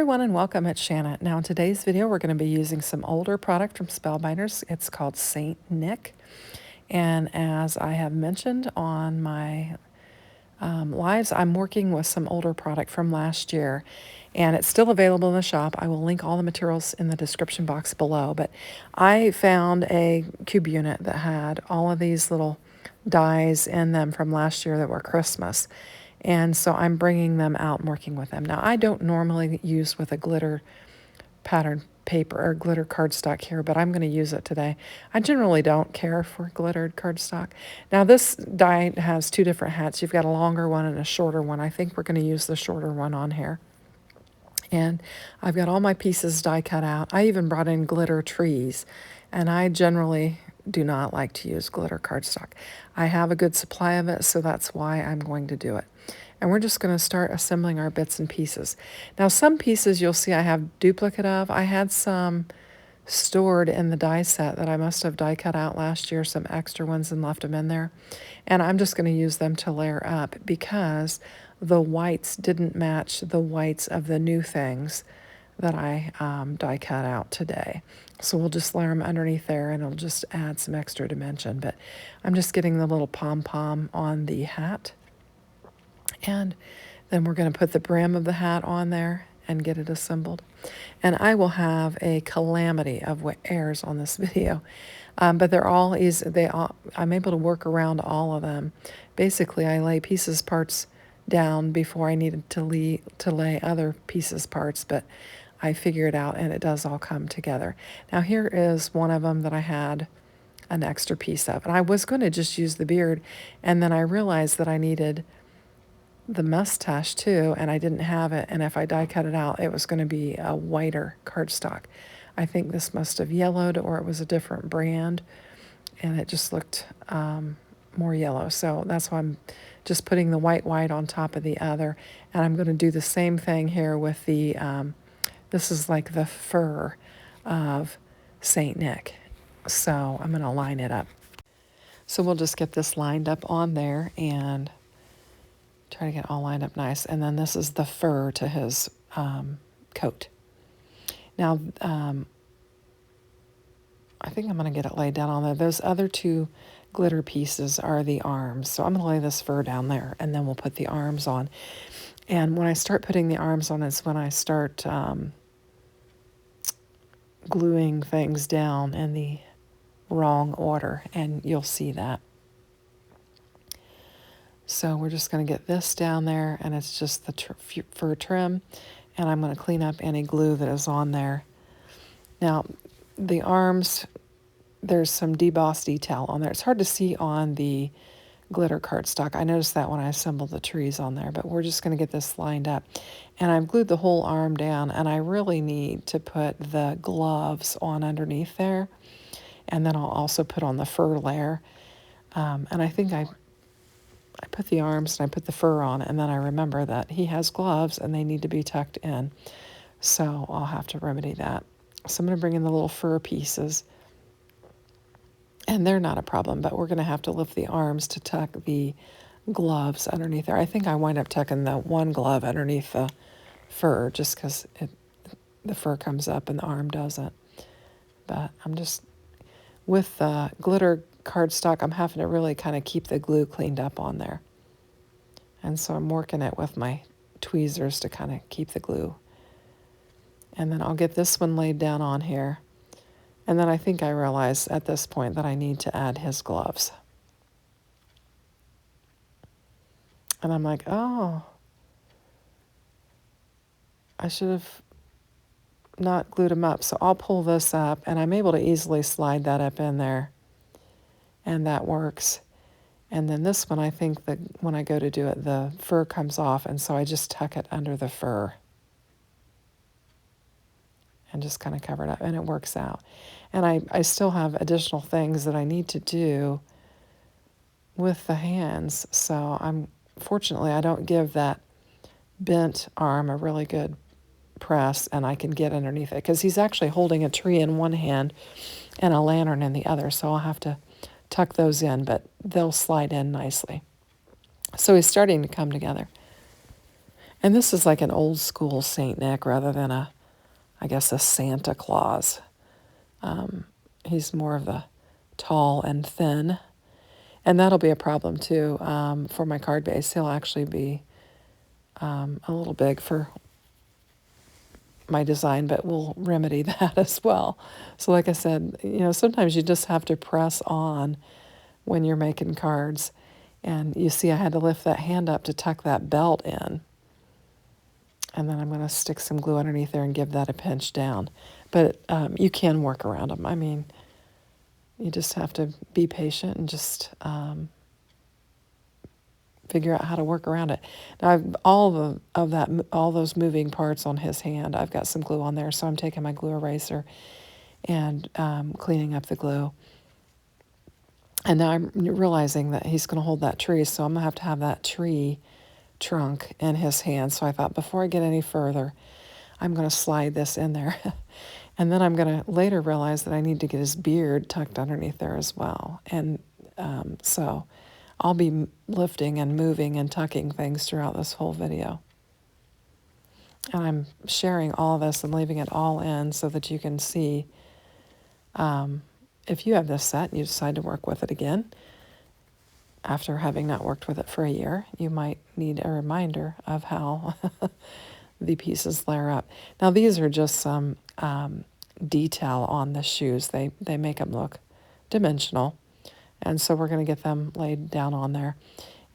everyone and welcome. It's Shanna. Now in today's video we're going to be using some older product from Spellbinders. It's called Saint Nick, and as I have mentioned on my lives, I'm working with some older product from last year, and it's still available in the shop. I will link all the materials in the description box below, but I found a cube unit that had all of these little dies in them from last year that were Christmas. And so I'm bringing them out and working with them. Now, I don't normally use with a glitter pattern paper or glitter cardstock here, but I'm going to use it today. I generally don't care for glittered cardstock. Now, this die has two different hats. You've got a longer one and a shorter one. I think we're going to use the shorter one on here. And I've got all my pieces die cut out. I even brought in glitter trees, and I generally do not like to use glitter cardstock. I have a good supply of it, so that's why I'm going to do it. And we're just going to start assembling our bits and pieces. Now, some pieces you'll see I have duplicate of. I had some stored in the die set that I must have die cut out last year, some extra ones, and left them in there. And I'm just going to use them to layer up because the whites didn't match the whites of the new things that I die cut out today. So we'll just layer them underneath there and it'll just add some extra dimension. But I'm just getting the little pom-pom on the hat. And then we're going to put the brim of the hat on there and get it assembled. And I will have a calamity of what airs on this video. But they're all easy. I'm able to work around all of them. Basically, I lay pieces parts down before I needed to lay other pieces parts, but I figure it out and it does all come together. Now here is one of them that I had an extra piece of. And I was going to just use the beard, and then I realized that I needed the mustache too, and I didn't have it, and if I die cut it out, it was going to be a whiter cardstock. I think this must have yellowed, or it was a different brand, and it just looked more yellow. So that's why I'm just putting the white on top of the other, and I'm going to do the same thing here with the, this is like the fur of Saint Nick. So I'm going to line it up. So we'll just get this lined up on there and try to get all lined up nice. And then this is the fur to his coat. Now, I think I'm going to get it laid down on there. Those other two glitter pieces are the arms. So I'm going to lay this fur down there, and then we'll put the arms on. And when I start putting the arms on, it's when I start gluing things down in the wrong order, and you'll see that. So we're just going to get this down there, and it's just the fur trim, and I'm going to clean up any glue that is on there. Now, the arms, there's some debossed detail on there. It's hard to see on the glitter cardstock. I noticed that when I assembled the trees on there, but we're just going to get this lined up. And I've glued the whole arm down, and I really need to put the gloves on underneath there, and then I'll also put on the fur layer. And I think I put the arms and I put the fur on, and then I remember that he has gloves and they need to be tucked in. So I'll have to remedy that. So I'm going to bring in the little fur pieces, and they're not a problem, but we're going to have to lift the arms to tuck the gloves underneath there. I think I wind up tucking the one glove underneath the fur just because the fur comes up and the arm doesn't. But I'm just, with the glitter cardstock, I'm having to really kind of keep the glue cleaned up on there. And so I'm working it with my tweezers to kind of keep the glue. And then I'll get this one laid down on here. And then I think I realize at this point that I need to add his gloves. And I'm like, oh, I should have not glued them up. So I'll pull this up, and I'm able to easily slide that up in there. And that works. And then this one, I think that when I go to do it, the fur comes off, and so I just tuck it under the fur and just kind of cover it up, and it works out. And I still have additional things that I need to do with the hands, so fortunately I don't give that bent arm a really good press, and I can get underneath it, because he's actually holding a tree in one hand and a lantern in the other, so I'll have to tuck those in, but they'll slide in nicely. So he's starting to come together. And this is like an old school Saint Nick rather than I guess, a Santa Claus. He's more of the tall and thin. And that'll be a problem too for my card base. He'll actually be a little big for my design, but we'll remedy that as well. So like I said, sometimes you just have to press on when you're making cards. And you see I had to lift that hand up to tuck that belt in. And then I'm going to stick some glue underneath there and give that a pinch down. But you can work around them. I mean, you just have to be patient and just figure out how to work around it. Now, all those moving parts on his hand, I've got some glue on there, so I'm taking my glue eraser and cleaning up the glue. And now I'm realizing that he's going to hold that tree, so I'm going to have that tree trunk in his hand. So I thought before I get any further, I'm going to slide this in there. And then I'm going to later realize that I need to get his beard tucked underneath there as well. And so I'll be lifting and moving and tucking things throughout this whole video. And I'm sharing all of this and leaving it all in so that you can see if you have this set and you decide to work with it again, after having not worked with it for a year, you might need a reminder of how the pieces layer up. Now these are just some detail on the shoes. They make them look dimensional. And so we're going to get them laid down on there.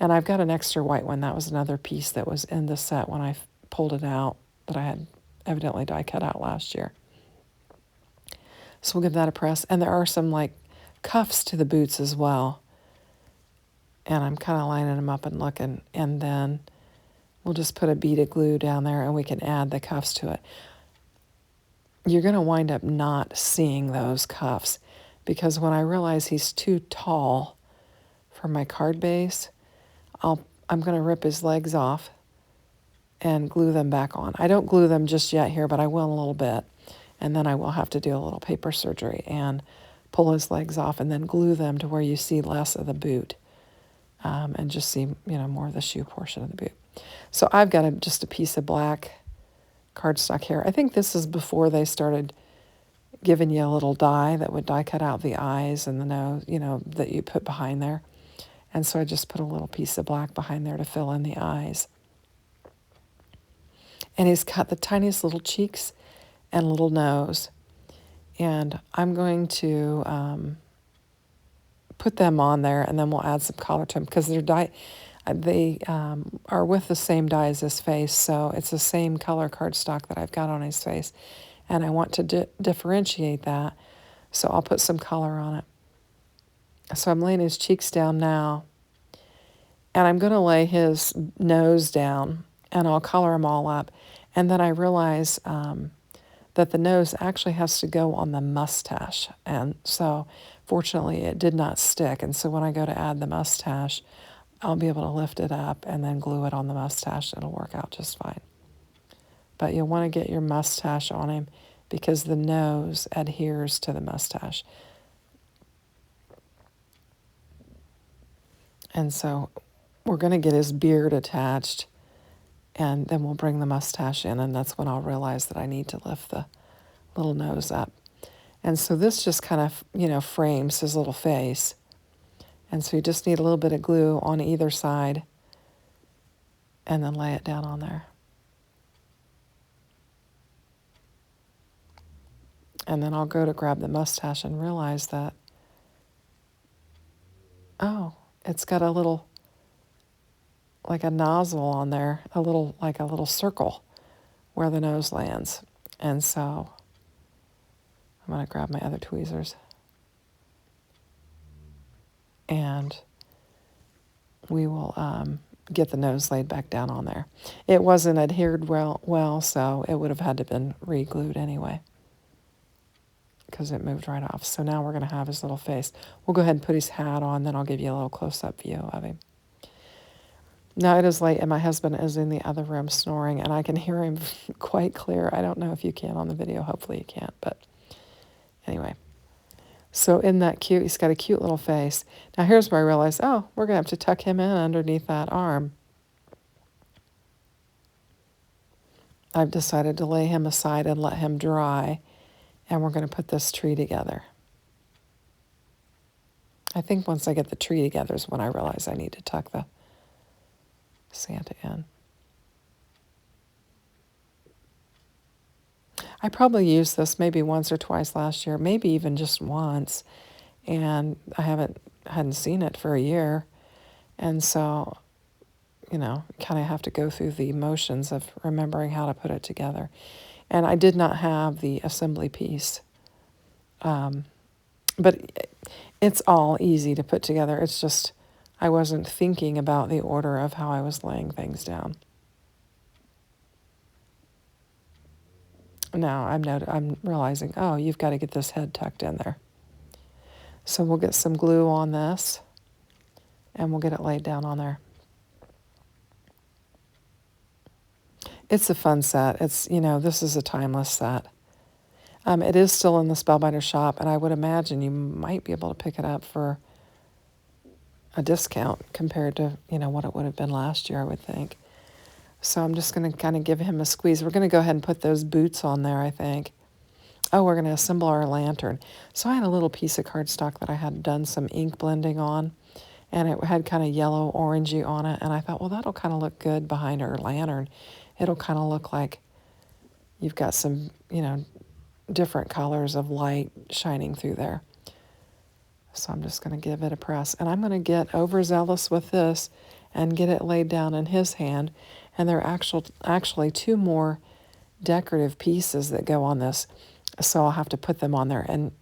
And I've got an extra white one. That was another piece that was in the set when I pulled it out that I had evidently die cut out last year. So we'll give that a press. And there are some like cuffs to the boots as well. And I'm kind of lining them up and looking. And then we'll just put a bead of glue down there and we can add the cuffs to it. You're going to wind up not seeing those cuffs because when I realize he's too tall for my card base, I'm going to rip his legs off and glue them back on. I don't glue them just yet here, but I will in a little bit. And then I will have to do a little paper surgery and pull his legs off and then glue them to where you see less of the boot and just see, more of the shoe portion of the boot. So I've got just a piece of black cardstock here. I think this is before they started giving you a little die that would die cut out the eyes and the nose, that you put behind there. And so I just put a little piece of black behind there to fill in the eyes. And he's got the tiniest little cheeks and little nose. And I'm going to put them on there and then we'll add some color to them because they are with the same dye as his face. So it's the same color cardstock that I've got on his face. And I want to differentiate that. So I'll put some color on it. So I'm laying his cheeks down now. And I'm going to lay his nose down and I'll color them all up. And then I realize that the nose actually has to go on the mustache. And so fortunately it did not stick. And so when I go to add the mustache, I'll be able to lift it up and then glue it on the mustache. It'll work out just fine. But you'll want to get your mustache on him because the nose adheres to the mustache. And so we're going to get his beard attached and then we'll bring the mustache in and that's when I'll realize that I need to lift the little nose up. And so this just kind of, frames his little face. And so you just need a little bit of glue on either side and then lay it down on there. And then I'll go to grab the mustache and realize that, oh, it's got a little, like a nozzle on there, like a little circle where the nose lands. And so I'm going to grab my other tweezers. And we will get the nose laid back down on there. It wasn't adhered well, so it would have had to been re-glued anyway because it moved right off. So now we're going to have his little face. We'll go ahead and put his hat on, then I'll give you a little close-up view of him. Now it is late and my husband is in the other room snoring and I can hear him quite clear. I don't know if you can on the video. Hopefully you can't, but anyway. So isn't that cute? He's got a cute little face. Now here's where I realized, oh, we're going to have to tuck him in underneath that arm. I've decided to lay him aside and let him dry, and we're going to put this tree together. I think once I get the tree together is when I realize I need to tuck the Santa in. I probably used this maybe once or twice last year, maybe even just once, and I hadn't seen it for a year, and so, you know, kind of have to go through the motions of remembering how to put it together. And I did not have the assembly piece, but it's all easy to put together. It's just I wasn't thinking about the order of how I was laying things down. Now I'm realizing, oh, you've got to get this head tucked in there. So we'll get some glue on this, and we'll get it laid down on there. It's a fun set. It's, you know, this is a timeless set. It is still in the Spellbinder shop, and I would imagine you might be able to pick it up for a discount compared to, you know, what it would have been last year, I would think. So I'm just going to kind of give him a squeeze. We're going to go ahead and put those boots on there, I think. Oh, we're going to assemble our lantern. So I had a little piece of cardstock that I had done some ink blending on, and it had kind of yellow orangey on it, and I thought, well, that'll kind of look good behind our lantern. It'll kind of look like you've got some, you know, different colors of light shining through there. So I'm just going to give it a press. And I'm going to get overzealous with this and get it laid down in his hand. And there are actually two more decorative pieces that go on this. So I'll have to put them on there. And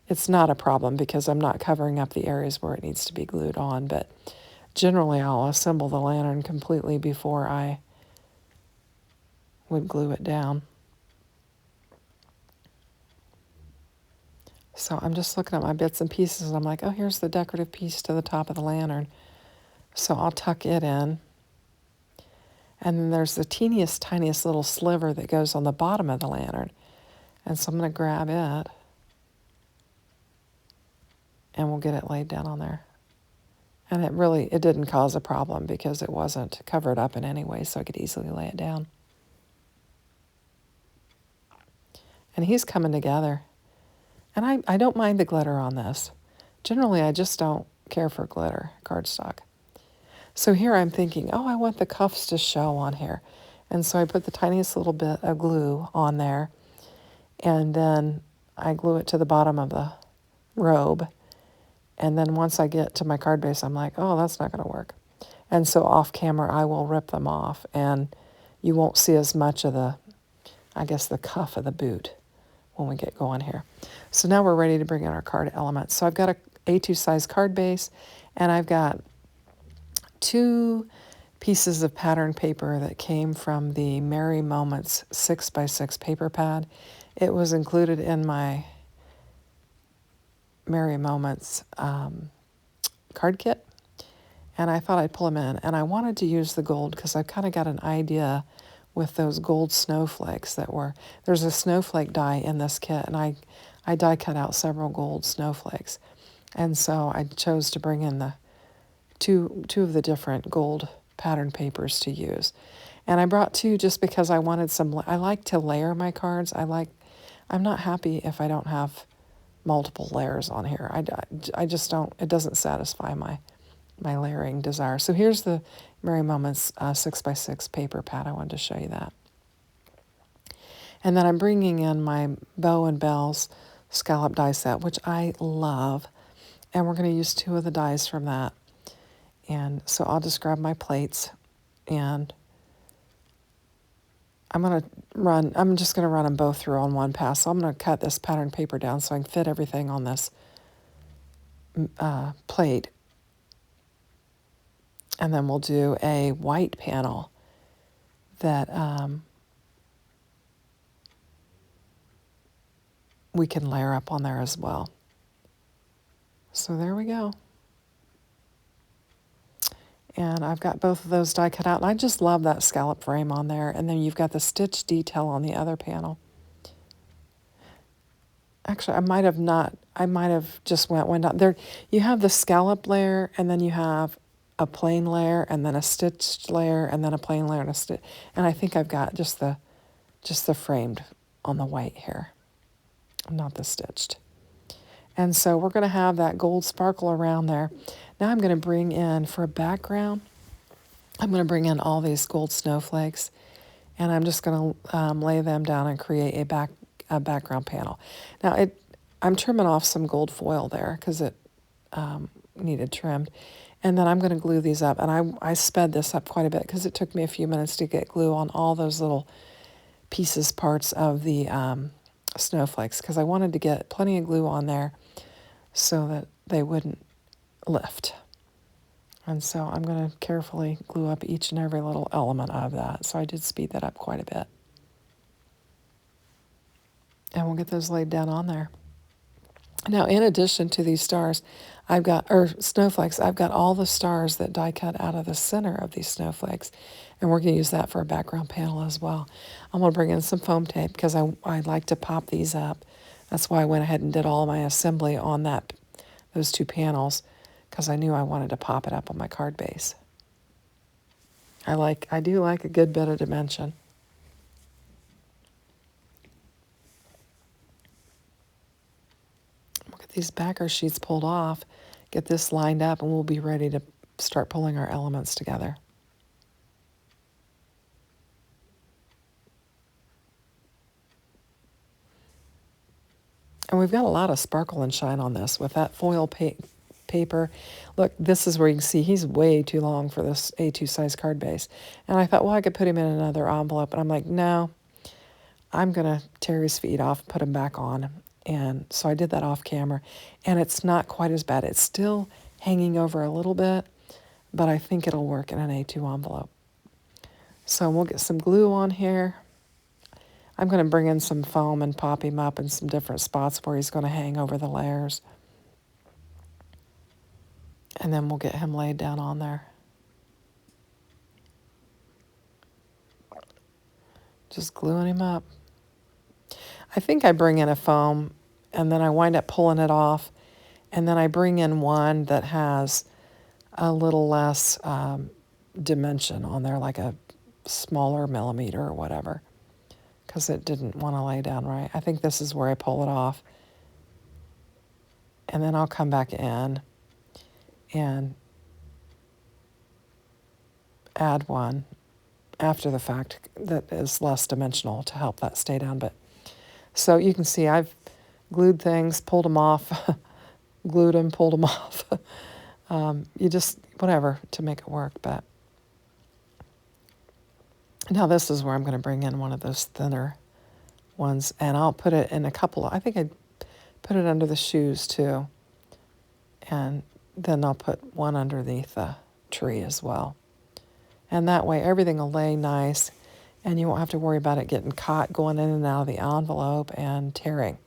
it's not a problem because I'm not covering up the areas where it needs to be glued on. But generally I'll assemble the lantern completely before I would glue it down. So I'm just looking at my bits and pieces, and I'm like, oh, here's the decorative piece to the top of the lantern. So I'll tuck it in. And then there's the teeniest, tiniest little sliver that goes on the bottom of the lantern. And so I'm going to grab it, and we'll get it laid down on there. And it didn't cause a problem because it wasn't covered up in any way, so I could easily lay it down. And he's coming together. And I don't mind the glitter on this. Generally, I just don't care for glitter cardstock. So here I'm thinking, oh, I want the cuffs to show on here. And so I put the tiniest little bit of glue on there, and then I glue it to the bottom of the robe. And then once I get to my card base, I'm like, oh, that's not going to work. And so off camera, I will rip them off, and you won't see as much of the, I guess, the cuff of the boot when we get going here. So now we're ready to bring in our card elements. So I've got a A2 size card base, and I've got 2 pieces of pattern paper that came from the Merry Moments 6x6 paper pad. It was included in my Merry Moments card kit, and I thought I'd pull them in. And I wanted to use the gold because I've kind of got an idea with those gold snowflakes there's a snowflake die in this kit, and I die cut out several gold snowflakes. And so I chose to bring in the two of the different gold pattern papers to use. And I brought 2 just because I wanted I like to layer my cards. I'm not happy if I don't have multiple layers on here. I just don't, it doesn't satisfy my layering desire. So here's the Merry Moments 6x6 paper pad. I wanted to show you that. And then I'm bringing in my Bow and Bells scallop die set, which I love. And we're going to use 2 of the dies from that. And so I'll just grab my plates, and I'm just going to run them both through on one pass. So I'm going to cut this pattern paper down so I can fit everything on this plate. And then we'll do a white panel that we can layer up on there as well. So there we go. And I've got both of those die cut out. And I just love that scallop frame on there. And then you've got the stitch detail on the other panel. Actually, I might have just went down. There, you have the scallop layer, and then you have a plain layer and then a stitched layer and then a plain layer and a stitch. And I think I've got just the framed on the white here, not the stitched. And so we're going to have that gold sparkle around there. Now I'm going to bring in, for a background, I'm going to bring in all these gold snowflakes, and I'm just going to lay them down and create a background panel. Now I'm trimming off some gold foil there because it needed trimmed. And then I'm going to glue these up. And I sped this up quite a bit because it took me a few minutes to get glue on all those little pieces, parts of the snowflakes, because I wanted to get plenty of glue on there so that they wouldn't lift. And so I'm going to carefully glue up each and every little element of that. So I did speed that up quite a bit. And we'll get those laid down on there. Now, in addition to these stars, snowflakes, I've got all the stars that die cut out of the center of these snowflakes. And we're going to use that for a background panel as well. I'm going to bring in some foam tape because I like to pop these up. That's why I went ahead and did all my assembly on those two panels, because I knew I wanted to pop it up on my card base. I do like a good bit of dimension. We'll get these backer sheets pulled off, get this lined up, and we'll be ready to start pulling our elements together. And we've got a lot of sparkle and shine on this with that foil paper. Look, this is where you can see he's way too long for this A2 size card base. And I thought, well, I could put him in another envelope. And I'm like, no, I'm going to tear his feet off, put him back on. And so I did that off camera. And it's not quite as bad. It's still hanging over a little bit, but I think it'll work in an A2 envelope. So we'll get some glue on here. I'm going to bring in some foam and pop him up in some different spots where he's going to hang over the layers. And then we'll get him laid down on there. Just gluing him up. I think I bring in a foam and then I wind up pulling it off. And then I bring in one that has a little less dimension on there, like a smaller millimeter or whatever, because it didn't want to lay down right. I think this is where I pull it off. And then I'll come back in and add one after the fact that is less dimensional to help that stay down. But so you can see I've glued things, pulled them off, glued them, pulled them off. You just, whatever, to make it work. But now this is where I'm going to bring in one of those thinner ones, and I'll put it in I think I'd put it under the shoes too. And then I'll put one underneath the tree as well. And that way everything will lay nice and you won't have to worry about it getting caught going in and out of the envelope and tearing.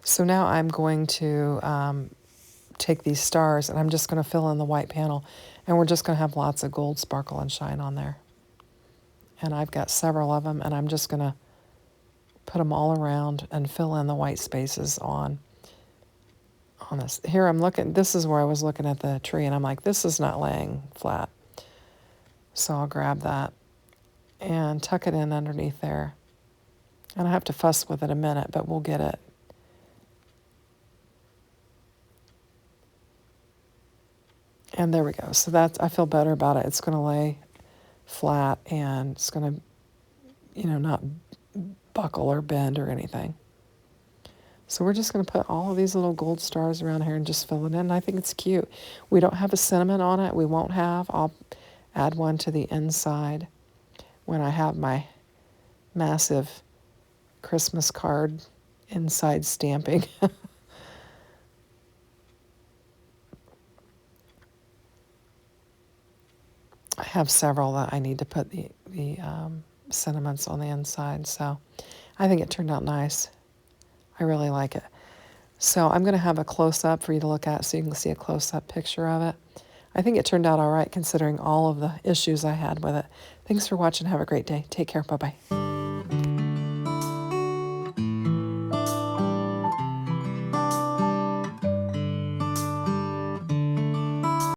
So now I'm going to take these stars and I'm just going to fill in the white panel, and we're just going to have lots of gold sparkle and shine on there. And I've got several of them, and I'm just going to put them all around and fill in the white spaces on this. Here I'm looking, this is where I was looking at the tree, and I'm like, this is not laying flat. So I'll grab that and tuck it in underneath there. And I have to fuss with it a minute, but we'll get it. And there we go. So I feel better about it. It's going to lay flat, and it's going to, not buckle or bend or anything. So we're just going to put all of these little gold stars around here and just fill it in. I think it's cute. We don't have a cinnamon on it. We won't have. I'll add one to the inside when I have my massive Christmas card inside stamping. I have several that I need to put the sentiments on the inside, so I think it turned out nice. I really like it. So I'm going to have a close-up for you to look at so you can see a close-up picture of it. I think it turned out all right considering all of the issues I had with it. Thanks for watching. Have a great day. Take care. Bye-bye.